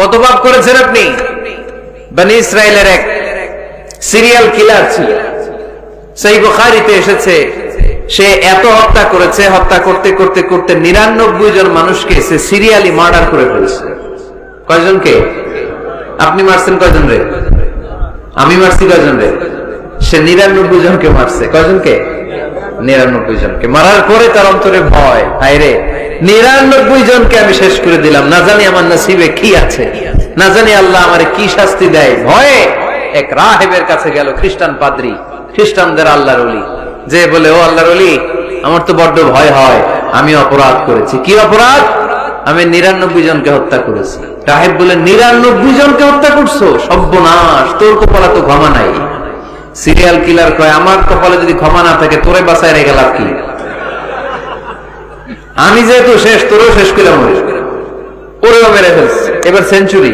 কত পাপ করেছেন আপনি? বনি ইসরায়েলের এক সিরিয়াল কিলার ছিল, সহিহ বুখারীতে এসেছে, সে এত হত্যা করেছে, হত্যা করতে করতে করতে 99 জন মানুষকে সে সিরিয়ালি মার্ডার করে ফেলেছে। কয়জনকে? আপনি মারছেন কয়জন রে? আমি মারছি কয়জন রে? সে 99 জনকে মারছে। কয়জনকে? 99 জনকে মারার পরে তার অন্তরে ভয়, হায় রে 99 জনকে আমি শেষ করে দিলাম, না জানি আমার নসিবে কি আছে, না জানি আল্লাহ আমারে কি শাস্তি দেয়। ভয়ে এক রাহেবের কাছে গেল, খ্রিস্টান পাদ্রী, খ্রিস্টানদের আল্লাহর ওলি, যে বলে, ও আল্লাহর ওলি, আমার তো বড্ড ভয় হয়, আমি অপরাধ করেছি। কি অপরাধ? আমি 99 জনকে হত্যা করেছি। রাহেব বলে, 99 জনকে হত্যা করছো? সর্বনাশ, তোর কপালে তো ক্ষমা নাই। সিরিয়াল কিলার কয়, আমার কপালে যদি ক্ষমা না থাকে তোরে বাঁচায় রেখে লাভ কি? আমি যেহেতু শেষ, তোরেও শেষ করে মরে, ওরেও মেরে ফেলছে। এবার সেঞ্চুরি,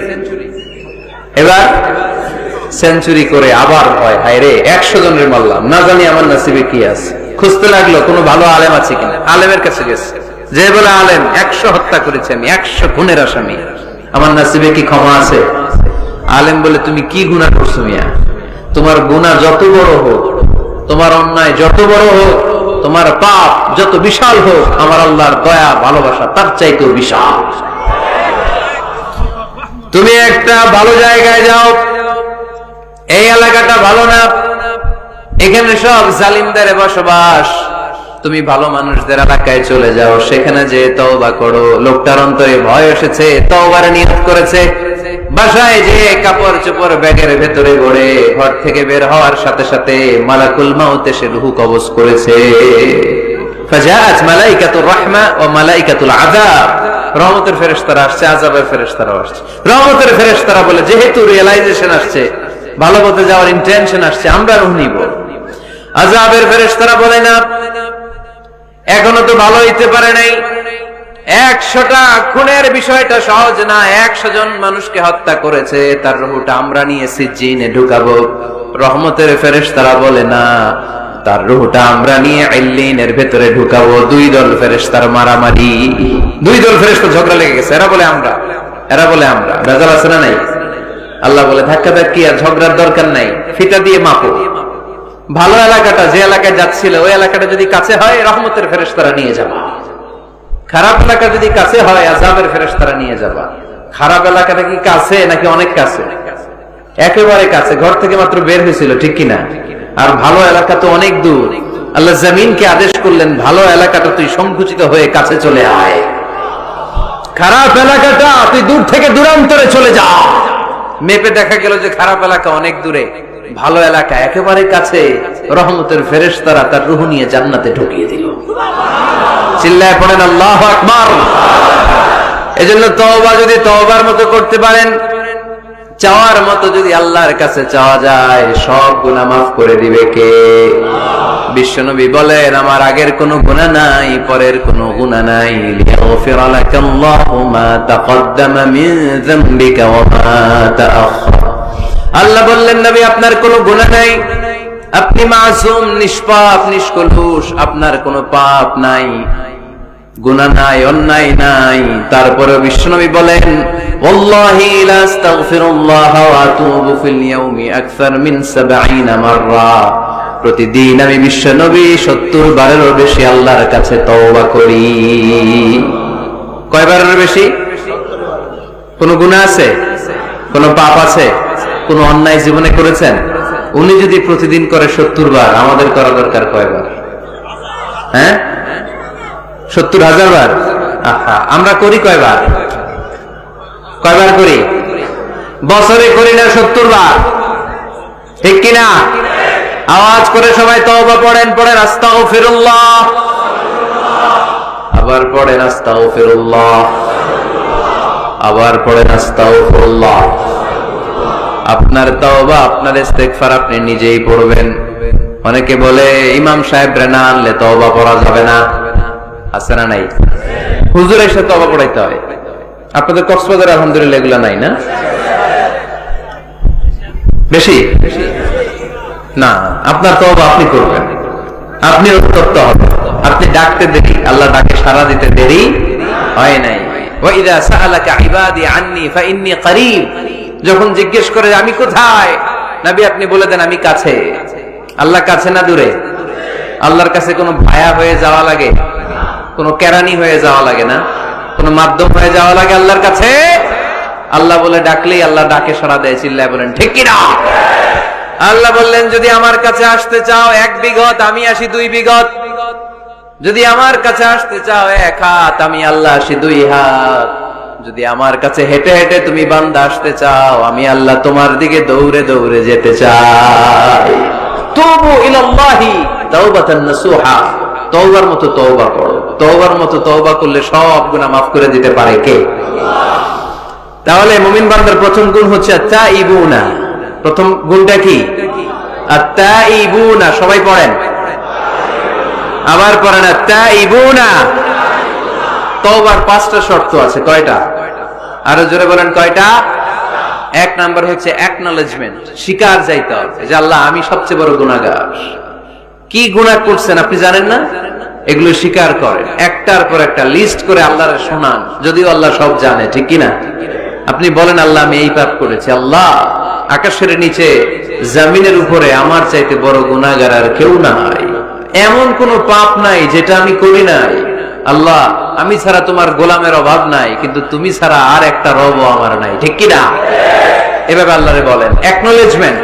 এবার সেঞ্চুরি করে আবার ভয়, হায় রে 100 জনের মারলাম, না জানি আমার নসিবে কি আছে। খুঁজতে লাগলো কোনো ভালো আলেম আছে কিনা। আলেমের কাছে গেছে, যে বলে, আলেম 100 হত্যা করেছে আমি, 100 খুনের আসামি, আমার নসিবে কি ক্ষমা আছে? আলেম বলে, তুমি কি গুনাহ করছো মিয়া? তোমার গুনাহ যত বড় হোক, তোমার অন্যায় যত বড় হোক, তোমার পাপ যত বিশাল হোক, আমার আল্লাহর দয়া ভালোবাসা তার চাইতেও বিশাল। তুমি একটা ভালো জায়গায় যাও, এই এলাকাটা ভালো না, এখানে সব জালিমদের বসবাস, তুমি ভালো মানুষদের এলাকায় চলে যাও, সেখানে যে তওবা করো। লোকটার অন্তরে ভয় এসেছে, তওবার নিয়ত করেছে। বাসায় যে কাপড় চোপড় ব্যাগের ভেতরে ভরে ঘর থেকে বের হওয়ার সাথে সাথে মালাকুল মাউত এসে রূহ কবজ করেছে। ফাজাআত মালাইকাতুর রাহমা ওয়া মালাইকাতুল আযাব, রহমতের ফেরেশতারা আসছে, আযাবের ফেরেশতারাও আসছে। রহমতের ফেরেশতারা বলে, যেহেতু রিয়ালাইজেশন আসছে, ভালো পথে যাওয়ার ইন্টেনশন আসছে, আমরা রূহ নিব। আযাবের ফেরেশতারা বলে, না, এখনো তো ভালো হইতে পারে নাই, 100টা খুনের বিষয়টা সহজ না, 100 জন মানুষকে হত্যা করেছে, তার রূহটা আমরা নিয়ে সিজ্জিনে ঢুকাবো। রহমতের ফেরেশতারা বলে, না, তার রূহটা আমরা নিয়ে ইল্লিনের ভেতরে ঢুকাবো। 2 দল ফেরেশতার মারামারি, 2 দল ফেরেশতা ঝগড়া লেগে গেছে। এরা বলে আমরা, এরা বলে আমরা। ভেজাল আছে না নাই? আল্লাহ বলে, ধাক্কাধাক্কি আর ঝগড়ার দরকার নাই, ফিতা দিয়ে মাপো। ভালো এলাকাটা, যে এলাকায় যাচ্ছিল, ওই এলাকাটা যদি কাছে হয়, রহমতের ফেরেশতারা নিয়ে যাবা। খারাপ এলাকা যদি কাছে হয়, আযাবের ফেরেশতারা নিয়ে যাবা। খারাপ এলাকাটা কি কাছে নাকি অনেক কাছে? একেবারে কাছে, ঘর থেকে মাত্র বের হয়েছিল, ঠিক কিনা? আর ভালো এলাকা তো অনেক দূর। আল্লাহ জমিনকে আদেশ করলেন, ভালো এলাকাটা তুই সংকুচিত হয়ে কাছে চলে আয়, খারাপ এলাকাটা তুই দূর থেকে দূরান্তরে চলে যা। মেপে দেখা গেল যে খারাপ এলাকা অনেক দূরে, ভালো এলাকা একেবারে কাছে। রহমতের ফেরেশতারা তার রূহ নিয়ে জান্নাতে ঢুকিয়ে দিল। চিল্লায় পড়েন আল্লাহু আকবার। এজন্য তওবা যদি তওবার মতো করতে পারেন, চাওয়ার মতো যদি আল্লাহর কাছে চাওয়া যায়, সব গুনাহ মাফ করে দিবে কে? বিশ্বনবী বলেন, আমার আগের কোনো গুনাহ নাই, পরের কোনো গুনাহ নাই। লিয়াগফিরা লাকাল্লাহু মা তাকদ্দামা মিন যামবিকা ওয়া মা তাআখার। আল্লাহ বললেন, নবী আপনার কোনো গুনাহ নাই, আপনি মাসুম, নিষ্পাপ, নিষ্কলুষ, আপনার কোনো পাপ নাই, গুনাহ নাই, অন্যায় নাই। তারপরে বিশ্বনবী বলেন, ওয়াল্লাহি লা আস্তাগফিরুল্লাহ ওয়া আতুবু ফিল ইয়াউমি আকসার মিন 70 মাররা। প্রতিদিন আমি বিশ্বনবী 70 বারেরও বেশি আল্লাহর কাছে তওবা করি। কয়বারের বেশি? কোন গুনাহ আছে? কোন পাপ আছে? কোন অন্যায় জীবনে করেছেন? উনি যদি প্রতিদিন করে 70 বার, আমাদের করা দরকার কয়বার? হ্যাঁ, 70,000 বার। আমরা করি কয়বার? কয়বার করি? বছরে করি না 70 বার, ঠিক কিনা? আওয়াজ করে সবাই তওবা পড়েন, পড়েন আস্তাগফিরুল্লাহ, আবার পড়েন আস্তাগফিরুল্লাহ, আবার পড়েন আস্তাগফিরুল্লাহ। আপনার তওবা, আপনার ইস্তেগফার আপনি নিজেই পড়বেন। অনেকে বলে, ইমাম সাহেবরা না আনলে তওবা পড়া যাবে না। আছে না নাই? হুজুর এসে তওবা পড়াইতে হয়। আপনাদের কক্সবাজারে আলহামদুলিল্লাহ এগুলা নাই না? বেশি না, আপনার তওবা আপনি করবেন, আপনি উত্তপ্ত হবেন। আপনি ডাকতে দেরি, আল্লাহ ডাকে সাড়া দিতে দেরি হয় নাই। ওয়া ইযা সাআলাকা ইবাদি আন্নী ফাইন্নী করিব, যখন জিজ্ঞেস করে আমি কোথায়, নবী আপনি বলে দেন আমি কাছে। আল্লাহ কাছে না দূরে? আল্লাহর কাছে কোনো ভায়া হয়ে যাওয়া লাগে, কোনো কেরানি হয়ে যাওয়া লাগে না, কোনো মাধ্যম হয়ে যাওয়া লাগে আল্লাহর কাছে? আল্লাহ বলে ডাকলেই আল্লাহ ডাকে সাড়া দেয়। চিল্লায় বলেন ঠিক কি না? আল্লাহ বললেন যদি আমার কাছে আসতে চাও 1 বিঘত, আমি আসি 2 বিঘত। যদি আমার কাছে আসতে চাও 1 হাত, আমি আল্লাহ আসি 2 হাত। যদি আমার কাছে হেঁটে হেঁটে তুমি বান্দা আসতে চাও, আমি আল্লাহ তোমার দিকে দৌড়ে দৌড়ে যেতে চাই। তুবু ইলাল্লাহি তাওবাতান নাসুহা, তওবার মতো তওবা করো। তওবার মতো তওবা করলে সব গুনাহ মাফ করে দিতে পারে কে? তাহলে মুমিন বান্দার প্রথম গুণ হচ্ছে আত-তাইবুনা। প্রথম গুণটা কি? আত-তাইবুনা। সবাই পড়েন, আবার পড়েন আত-তাইবুনা। তওবার 5টা শর্ত আছে। কয়টা? আরো জোরে বলেন কয়টা? 1 নাম্বার হচ্ছে অ্যাকনলেজমেন্ট, স্বীকার যাইতে হবে যে আল্লাহ আমি সবচেয়ে বড় গুনাহগার। কি গুনাহ করছেন আপনি জানেন না? এগুলো স্বীকার করেন, একটার পর একটা লিস্ট করে আল্লাহর শোনান, যদিও আল্লাহ সব জানে, ঠিক কি না? আপনি বলেন আল্লাহ আমি এই পাপ করেছি, আল্লাহ আকাশের নিচে জমিনের উপরে আমার চাইতে বড় গুনাহগার আর কেউ নাই, এমন কোন পাপ নাই যেটা আমি করি নাই। আল্লাহ আমি ছাড়া তোমার গোলামের অভাব নাই, কিন্তু তুমি ছাড়া আর একটা রবও আমার নাই, ঠিক কি না? এভাবে আল্লাহরে বলেন। অ্যাকনলেজমেন্ট,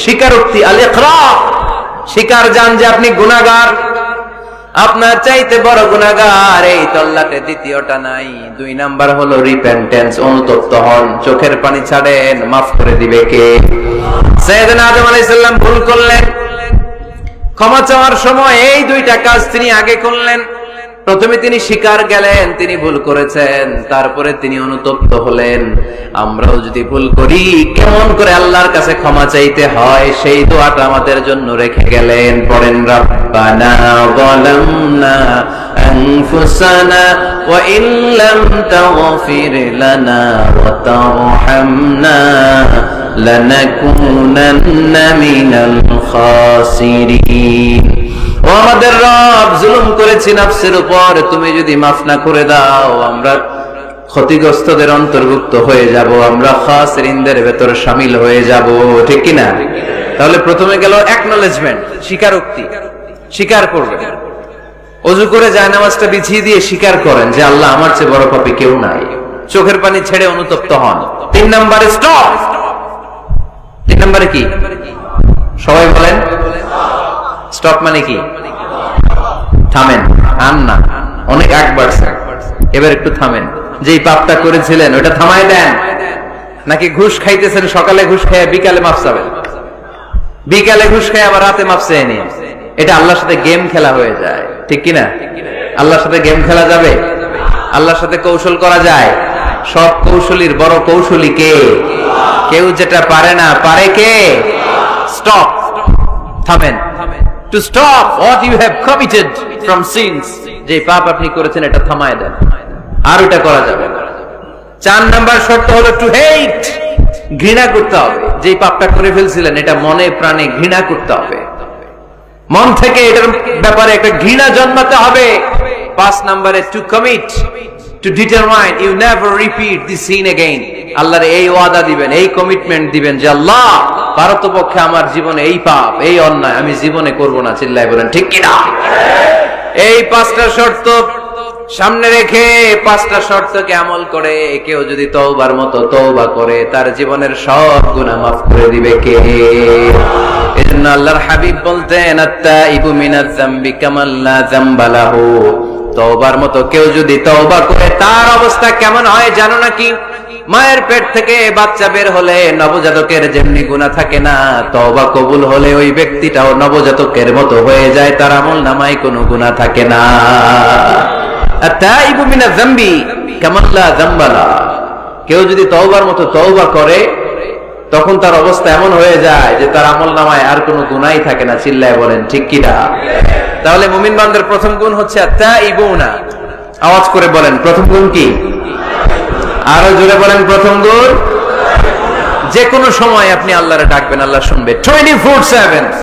স্বীকারোক্তি, আল ইকরার, স্বীকার জান যে আপনি গুনাহগার, আপনার চাইতে বড় গুনাহগার এই তল্লাটে দ্বিতীয়টা নাই। 2 নাম্বার হলো রিপেন্টেন্স, অনুতপ্ত হন, চোখের পানি ছাড়েন, মাফ করে দিবে কে? সাইয়েদনা আদম আলাইহিস সালাম ভুল করলেন, ক্ষমা চাওয়ার সময় এই 2টা কাজ তিনি আগে করলেন। প্রথমে তিনি স্বীকার গেলেন তিনি ভুল করেছেন, তারপরে তিনি অনুতপ্ত হলেন। আমরাও যদি ভুল করি কেমন করে আল্লাহর কাছে ক্ষমা চাইতে হয় সেই দোয়াটা আমাদের জন্য রেখে গেলেন। পড়েন রব্বানা যালামনা আনফুসানা ওয়া ইল্লাম তাগফির লানা ওয়া তারহামনা লানাকুনান্না মিনাল খাসিরিন। ও আমাদের রব, জুলুম করেছি নফসের উপর, তুমি যদি মাফ না করে দাও আমরা ক্ষতিগ্রস্তদের অন্তর্ভুক্ত হয়ে যাব, আমরা খাসিরিনদের ভেতর শামিল হয়ে যাব, ঠিক কি না? তাহলে প্রথমে গেল অ্যাকনলেজমেন্ট, স্বীকারোক্তি, স্বীকার করবেন। ওযু করে জায়নামাজটা বিছিয়ে দিয়ে স্বীকার করেন যে আল্লাহ আমার চেয়ে বড় পাপী কেউ নাই, চোখের পানি ছেড়ে অনুতপ্ত হন। 3 নম্বরে স্টপ। 3 নম্বরে কি? সবাই বলেন স্টপ মানে কি? থামেন, আন না, অনেক একবার এবার একটু থামেন। যেই পাপটা করেছিলেন ওটা থামায় দেন। নাকি ঘুষ খাইতেছেন, সকালে ঘুষ খেয়ে বিকালে মাফ চাবেন, বিকালে ঘুষ খেয়ে আবার রাতে মাফ চেয়ে নিন। এটা আল্লাহর সাথে গেম খেলা হয়ে যায়, ঠিক কিনা? আল্লাহর সাথে গেম খেলা যাবে? আল্লাহর সাথে কৌশল করা যায়? সব কৌশলীর বড় কৌশলী কে? কেউ যেটা পারে না, পারে কে? স্টপ, থামেন। To stop what you have committed from sins, যে পাপ আপনি করেছেন এটা থামায় দেন, আর এটা করা যাবে না। 4 নাম্বার শর্ত হলো টু হেট, ঘৃণা করতে হবে। যে পাপটা করে ফেলছিলেন এটা মনে প্রাণে ঘৃণা করতে হবে, মন থেকে এটার ব্যাপারে একটা ঘৃণা জন্মাতে হবে। 5 নাম্বারে two commit, to determine you never repeat this sin again. আল্লাহর এই ওয়াদা দিবেন, এই কমিটমেন্ট দিবেন যে আল্লাহ পারতপক্ষে আমার জীবনে এই পাপ, এই অন্যায় আমি জীবনে করব না। চিল্লায় বলেন ঠিক কি না? এই 5টা শর্ত সামনে রেখে 5টা শর্তকে আমল করে কেউ যদি তওবার মতো তওবা করে তার জীবনের সব গুনাহ মাফ করে দিবে কে? এজন্য আল্লাহর হাবিব বলতেন আত-তাইবু মিনাজ যামবি কামাল লা যামবা লাহু। তওবার মতো কেউ যদি তওবা করে তার অবস্থা কেমন হয় জানো নাকি? মায়ের পেট থেকে বাচ্চা বের হলে নবজাতকের যেমনি গুনাহ থাকে না, তওবা কবুল হলে ওই ব্যক্তিটাও নবজাতকের মতো হয়ে যায়, তার আমলনামায় কোনো গুনাহ থাকে না। আত-তাইবু মিনাজ যামবি কামাল লা যামবা লা। কেউ যদি তওবার মতো তওবা করে তখন তার অবস্থা এমন হয়ে যায় যে তার আমলনামায় আর কোনো গুনাহই থাকে না। চিল্লায় বলেন ঠিক কি না? তাহলে মুমিন বান্দার প্রথম গুণ হচ্ছে আত-তাইবুনা। আওয়াজ করে বলেন প্রথম গুণ কি? আরো জোরে বলেন প্রথম গুণ। যে কোনো সময় আপনি আল্লাহরে ডাকবেন, আল্লাহ শুনবে 24/7।